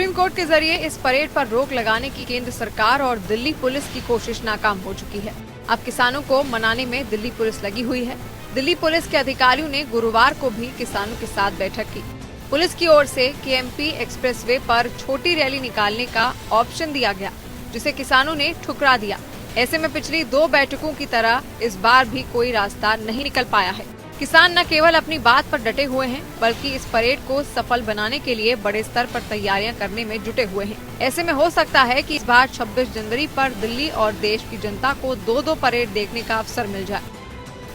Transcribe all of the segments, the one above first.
Supreme court के जरिए इस परेड पर रोक लगाने की केंद्र सरकार और दिल्ली पुलिस की कोशिश नाकाम हो चुकी है। अब किसानों को मनाने में दिल्ली पुलिस लगी हुई है। दिल्ली पुलिस के अधिकारियों ने गुरुवार को भी किसानों के साथ बैठक की। पुलिस की ओर से केएमपी एक्सप्रेसवे पर छोटी रैली निकालने का ऑप्शन दिया गया, जिसे किसानों ने ठुकरा दिया। ऐसे में पिछली 2 बैठकों की तरह इस बार भी कोई रास्ता नहीं निकल पाया है। किसान न केवल अपनी बात पर डटे हुए हैं, बल्कि इस परेड को सफल बनाने के लिए बड़े स्तर पर तैयारियां करने में जुटे हुए हैं। ऐसे में हो सकता है कि इस बार 26 जनवरी पर दिल्ली और देश की जनता को 2-2 परेड देखने का अवसर मिल जाए।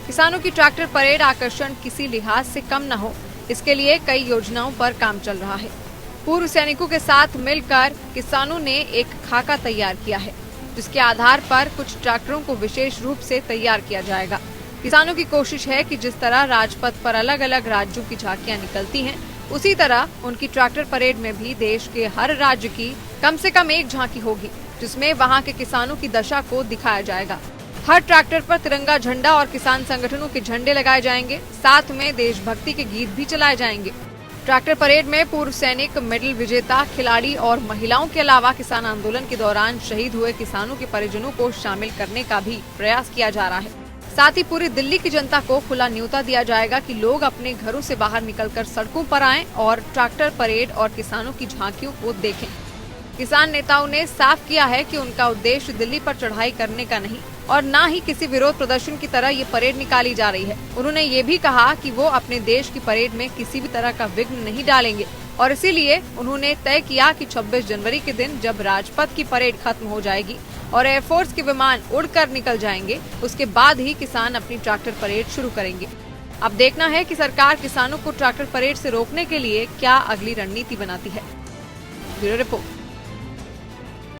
किसानों की ट्रैक्टर परेड आकर्षण किसी लिहाज से कम न हो, इसके लिए कई योजनाओं पर काम चल रहा है। पूर्व सैनिकों के साथ मिलकर किसानों ने एक खाका तैयार किया है, जिसके आधार पर कुछ ट्रैक्टरों को विशेष रूप से तैयार किया जाएगा। किसानों की कोशिश है कि जिस तरह राजपथ पर अलग अलग राज्यों की झांकियां निकलती हैं, उसी तरह उनकी ट्रैक्टर परेड में भी देश के हर राज्य की कम से कम एक झांकी होगी, जिसमें वहां के किसानों की दशा को दिखाया जाएगा। हर ट्रैक्टर पर तिरंगा झंडा और किसान संगठनों के झंडे लगाए जाएंगे, साथ में देशभक्ति के गीत भी चलाए जाएंगे। ट्रैक्टर परेड में पूर्व सैनिक, मेडल विजेता, खिलाड़ी और महिलाओं के अलावा किसान आंदोलन के दौरान शहीद हुए किसानों के परिजनों को शामिल करने का भी प्रयास किया जा रहा है। साथ ही पूरी दिल्ली की जनता को खुला न्योता दिया जाएगा कि लोग अपने घरों से बाहर निकलकर सड़कों पर आएं और ट्रैक्टर परेड और किसानों की झांकियों को देखें। किसान नेताओं ने साफ किया है कि उनका उद्देश्य दिल्ली पर चढ़ाई करने का नहीं और न ही किसी विरोध प्रदर्शन की तरह ये परेड निकाली जा रही है। उन्होंने ये भी कहा कि वो अपने देश की परेड में किसी भी तरह का विघ्न नहीं डालेंगे और इसीलिए उन्होंने तय किया कि 26 जनवरी के दिन जब राजपथ की परेड खत्म हो जाएगी और एयरफोर्स के विमान उड़कर निकल जाएंगे, उसके बाद ही किसान अपनी ट्रैक्टर परेड शुरू करेंगे। अब देखना है कि सरकार किसानों को ट्रैक्टर परेड से रोकने के लिए क्या अगली रणनीति बनाती है। Bureau report.